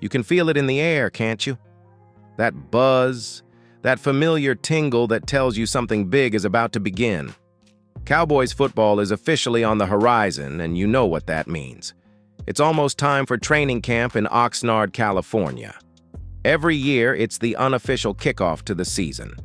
You can feel it in the air, can't you? That buzz, that familiar tingle that tells you something big is about to begin. Cowboys football is officially on the horizon, and you know what that means. It's almost time for training camp in Oxnard, California. Every year, it's the unofficial kickoff to the season.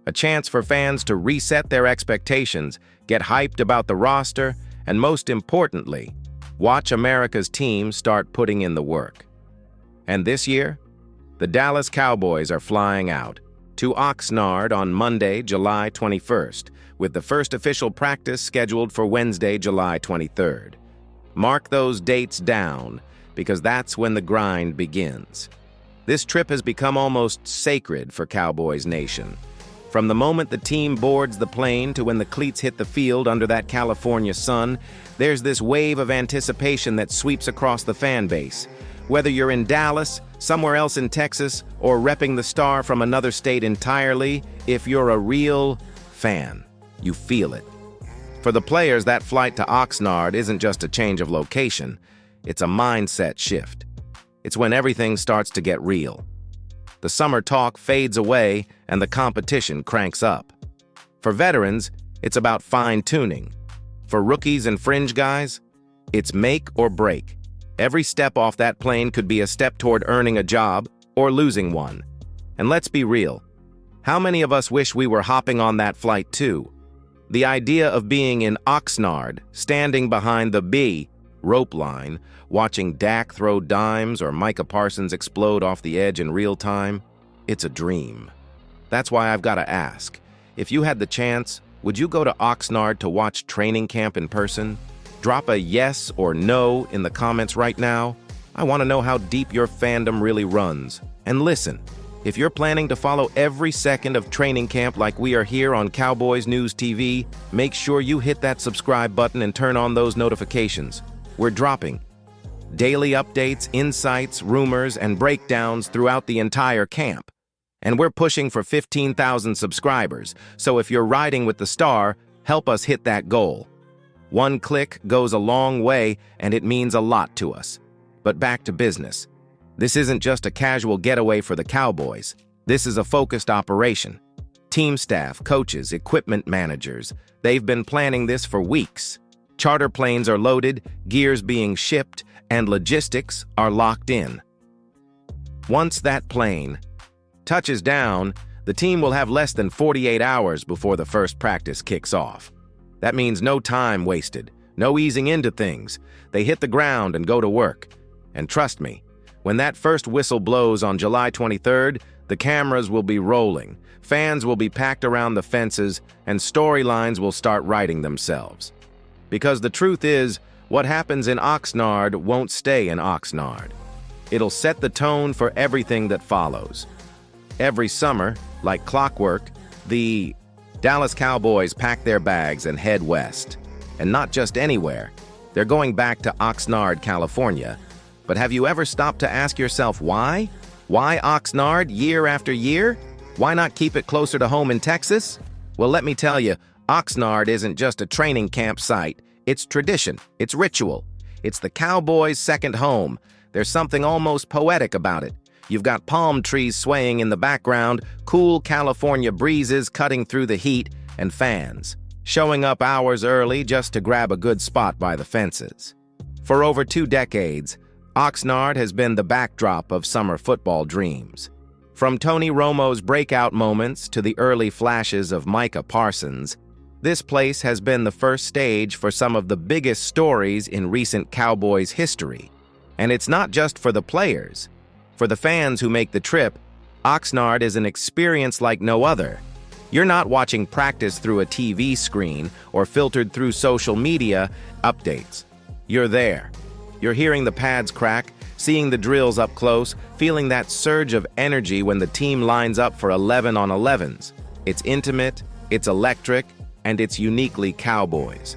A chance for fans to reset their expectations, get hyped about the roster, and most importantly, watch America's team start putting in the work. And this year, the Dallas Cowboys are flying out to Oxnard on Monday, July 21st, with the first official practice scheduled for Wednesday, July 23rd. Mark those dates down, because that's when the grind begins. This trip has become almost sacred for Cowboys Nation. From the moment the team boards the plane to when the cleats hit the field under that California sun, there's this wave of anticipation that sweeps across the fan base. Whether you're in Dallas, somewhere else in Texas, or repping the star from another state entirely, if you're a real fan, you feel it. For the players, that flight to Oxnard isn't just a change of location, it's a mindset shift. It's when everything starts to get real. The summer talk fades away and the competition cranks up. For veterans, it's about fine-tuning. For rookies and fringe guys, it's make or break. Every step off that plane could be a step toward earning a job or losing one. And let's be real, how many of us wish we were hopping on that flight too? The idea of being in Oxnard, standing behind the B rope line, watching Dak throw dimes or Micah Parsons explode off the edge in real time, it's a dream. That's why I've got to ask, if you had the chance, would you go to Oxnard to watch training camp in person? Drop a yes or no in the comments right now. I want to know how deep your fandom really runs. And listen, if you're planning to follow every second of training camp like we are here on Cowboys News TV, make sure you hit that subscribe button and turn on those notifications. We're dropping daily updates, insights, rumors, and breakdowns throughout the entire camp. And we're pushing for 15,000 subscribers, so if you're riding with the star, help us hit that goal. One click goes a long way, and it means a lot to us. But back to business. This isn't just a casual getaway for the Cowboys. This is a focused operation. Team staff, coaches, equipment managers, they've been planning this for weeks. Charter planes are loaded, gears being shipped, and logistics are locked in. Once that plane touches down, the team will have less than 48 hours before the first practice kicks off. That means no time wasted, no easing into things. They hit the ground and go to work. And trust me, when that first whistle blows on July 23rd, the cameras will be rolling, fans will be packed around the fences, and storylines will start writing themselves. Because the truth is, what happens in Oxnard won't stay in Oxnard. It'll set the tone for everything that follows. Every summer, like clockwork, the Dallas Cowboys pack their bags and head west. And not just anywhere. They're going back to Oxnard, California. But have you ever stopped to ask yourself why? Why Oxnard year after year? Why not keep it closer to home in Texas? Well, let me tell you, Oxnard isn't just a training camp site. It's tradition. It's ritual. It's the Cowboys' second home. There's something almost poetic about it. You've got palm trees swaying in the background, cool California breezes cutting through the heat, and fans showing up hours early just to grab a good spot by the fences. For over 2 decades, Oxnard has been the backdrop of summer football dreams. From Tony Romo's breakout moments to the early flashes of Micah Parsons, this place has been the first stage for some of the biggest stories in recent Cowboys history. And it's not just for the players. For the fans who make the trip, Oxnard is an experience like no other. You're not watching practice through a TV screen or filtered through social media updates. You're there. You're hearing the pads crack, seeing the drills up close, feeling that surge of energy when the team lines up for 11 on 11s. It's intimate, it's electric, and it's uniquely Cowboys.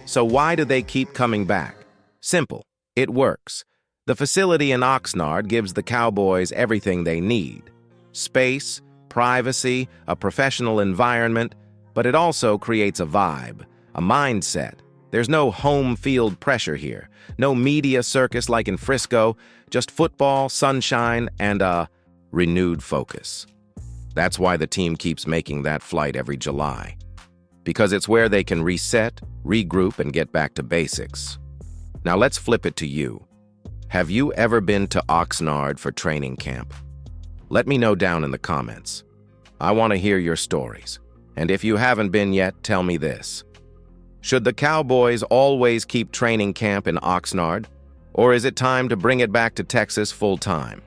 So why do they keep coming back? Simple. It works. The facility in Oxnard gives the Cowboys everything they need. Space, privacy, a professional environment, but it also creates a vibe, a mindset There's no home field pressure here, no media circus like in Frisco, just football, sunshine, and a renewed focus. That's why the team keeps making that flight every July, because it's where they can reset, regroup, and get back to basics. Now let's flip it to you. Have you ever been to Oxnard for training camp? Let me know down in the comments. I want to hear your stories. And if you haven't been yet, tell me this. Should the Cowboys always keep training camp in Oxnard, or is it time to bring it back to Texas full-time?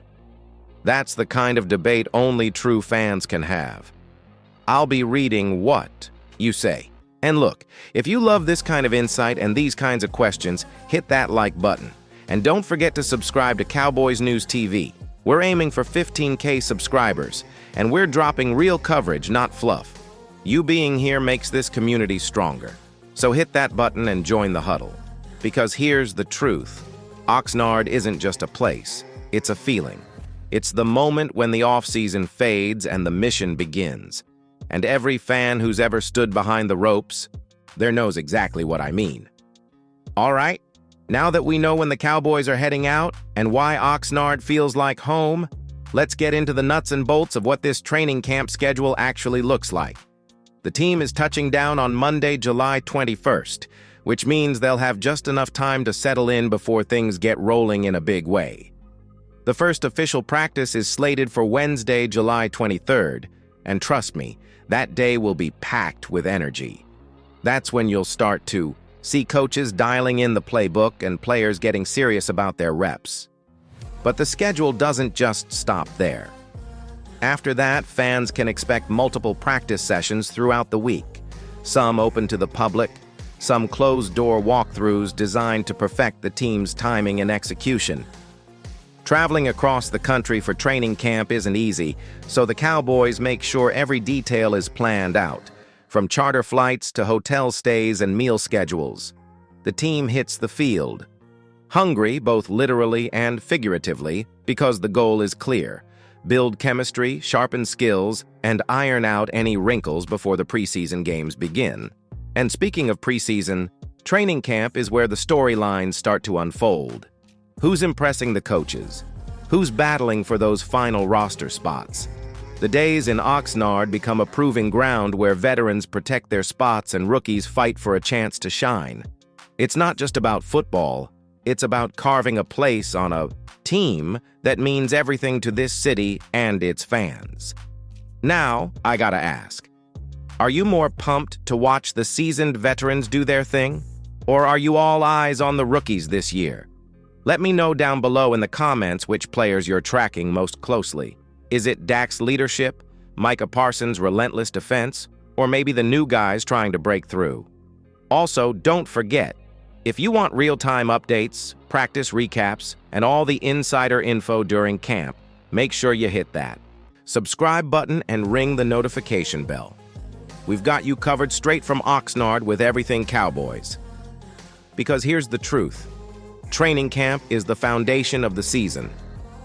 That's the kind of debate only true fans can have. I'll be reading what you say. And look, if you love this kind of insight and these kinds of questions, hit that like button. And don't forget to subscribe to Cowboys News TV. We're aiming for 15K subscribers, and we're dropping real coverage, not fluff. You being here makes this community stronger. So hit that button and join the huddle. Because here's the truth. Oxnard isn't just a place, it's a feeling. It's the moment when the off-season fades and the mission begins. And every fan who's ever stood behind the ropes, there knows exactly what I mean. All right, now that we know when the Cowboys are heading out and why Oxnard feels like home, let's get into the nuts and bolts of what this training camp schedule actually looks like. The team is touching down on Monday, July 21st, which means they'll have just enough time to settle in before things get rolling in a big way. The first official practice is slated for Wednesday, July 23rd, and trust me, that day will be packed with energy. That's when you'll start to see coaches dialing in the playbook and players getting serious about their reps. But the schedule doesn't just stop there. After that, fans can expect multiple practice sessions throughout the week, some open to the public, some closed-door walkthroughs designed to perfect the team's timing and execution. Traveling across the country for training camp isn't easy, so the Cowboys make sure every detail is planned out, from charter flights to hotel stays and meal schedules. The team hits the field, hungry both literally and figuratively, because the goal is clear: build chemistry, sharpen skills, and iron out any wrinkles before the preseason games begin. And speaking of preseason, training camp is where the storylines start to unfold. Who's impressing the coaches? Who's battling for those final roster spots? The days in Oxnard become a proving ground where veterans protect their spots and rookies fight for a chance to shine. It's not just about football, it's about carving a place on a team that means everything to this city and its fans. Now, I gotta ask, are you more pumped to watch the seasoned veterans do their thing? Or are you all eyes on the rookies this year? Let me know down below in the comments which players you're tracking most closely. Is it Dak's leadership, Micah Parsons' relentless defense, or maybe the new guys trying to break through? Also, don't forget, if you want real-time updates, practice recaps, and all the insider info during camp, make sure you hit that subscribe button and ring the notification bell. We've got you covered straight from Oxnard with everything Cowboys. Because here's the truth. Training camp is the foundation of the season.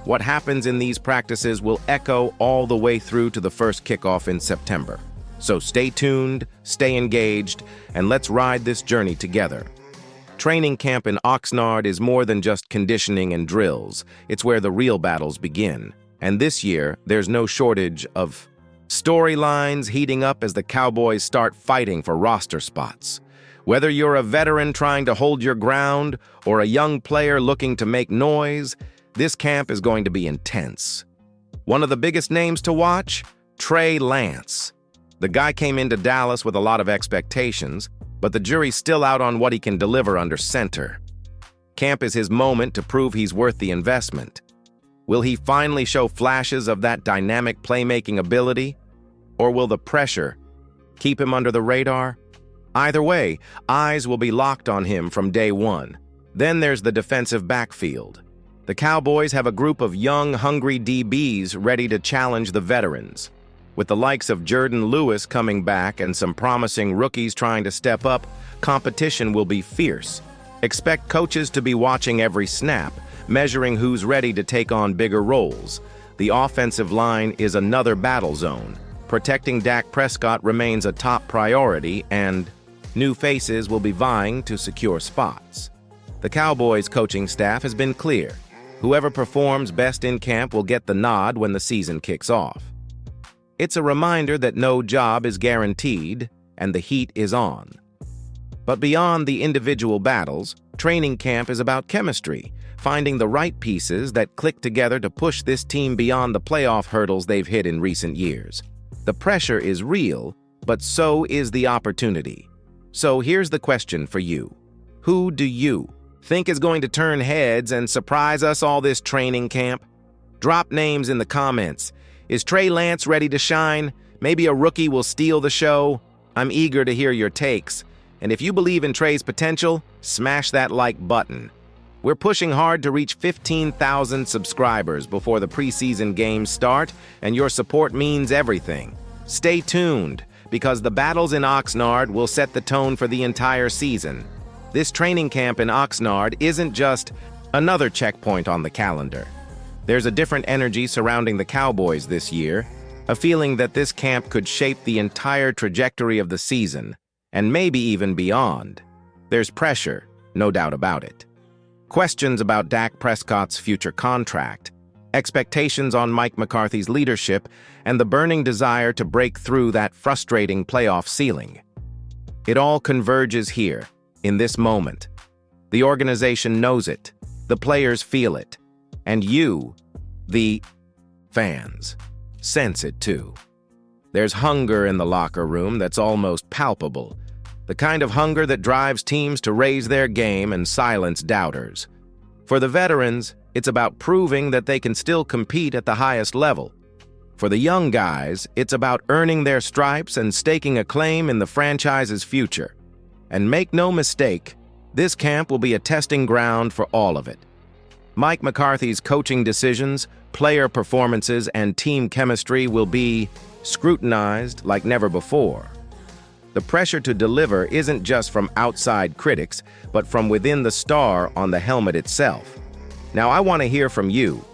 What happens in these practices will echo all the way through to the first kickoff in September. So stay tuned, stay engaged, and let's ride this journey together. Training camp in Oxnard is more than just conditioning and drills. It's where the real battles begin. And this year, there's no shortage of storylines heating up as the Cowboys start fighting for roster spots. Whether you're a veteran trying to hold your ground or a young player looking to make noise, this camp is going to be intense. One of the biggest names to watch? Trey Lance. The guy came into Dallas with a lot of expectations, but the jury's still out on what he can deliver under center. Camp is his moment to prove he's worth the investment. Will he finally show flashes of that dynamic playmaking ability? Or will the pressure keep him under the radar? Either way, eyes will be locked on him from day one. Then there's the defensive backfield. The Cowboys have a group of young, hungry DBs ready to challenge the veterans. With the likes of Jordan Lewis coming back and some promising rookies trying to step up, competition will be fierce. Expect coaches to be watching every snap, measuring who's ready to take on bigger roles. The offensive line is another battle zone. Protecting Dak Prescott remains a top priority, and New faces will be vying to secure spots. The Cowboys coaching staff has been clear. Whoever performs best in camp will get the nod when the season kicks off. It's a reminder that no job is guaranteed and the heat is on. But beyond the individual battles, training camp is about chemistry, finding the right pieces that click together to push this team beyond the playoff hurdles they've hit in recent years. The pressure is real, but so is the opportunity. So here's the question for you. Who do you think is going to turn heads and surprise us all this training camp? Drop names in the comments. Is Trey Lance ready to shine? Maybe a rookie will steal the show? I'm eager to hear your takes. And if you believe in Trey's potential, smash that like button. We're pushing hard to reach 15,000 subscribers before the preseason games start, and your support means everything. Stay tuned, because the battles in Oxnard will set the tone for the entire season. This training camp in Oxnard isn't just another checkpoint on the calendar. There's a different energy surrounding the Cowboys this year, a feeling that this camp could shape the entire trajectory of the season, and maybe even beyond. There's pressure, no doubt about it. Questions about Dak Prescott's future contract, expectations on Mike McCarthy's leadership, and the burning desire to break through that frustrating playoff ceiling. It all converges here, in this moment. The organization knows it, the players feel it, and you, the fans, sense it too. There's hunger in the locker room that's almost palpable, the kind of hunger that drives teams to raise their game and silence doubters. For the veterans, it's about proving that they can still compete at the highest level. For the young guys, it's about earning their stripes and staking a claim in the franchise's future. And make no mistake, this camp will be a testing ground for all of it. Mike McCarthy's coaching decisions, player performances, and team chemistry will be scrutinized like never before. The pressure to deliver isn't just from outside critics, but from within the star on the helmet itself. Now, I want to hear from you.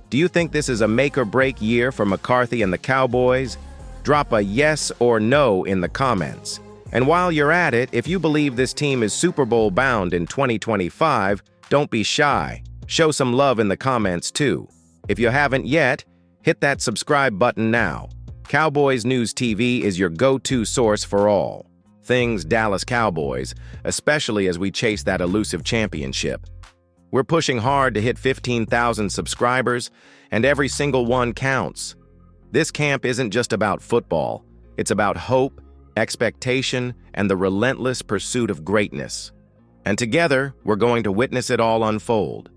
Do you think this is a make-or-break year for McCarthy and the Cowboys? Drop a yes or no in the comments. And while you're at it, if you believe this team is Super Bowl bound in 2025, don't be shy. Show some love in the comments too. If you haven't yet, hit that subscribe button now. Cowboys News TV is your go-to source for all things Dallas Cowboys, especially as we chase that elusive championship. We're pushing hard to hit 15,000 subscribers, and every single one counts. This camp isn't just about football. It's about hope, expectation, and the relentless pursuit of greatness. And together, we're going to witness it all unfold.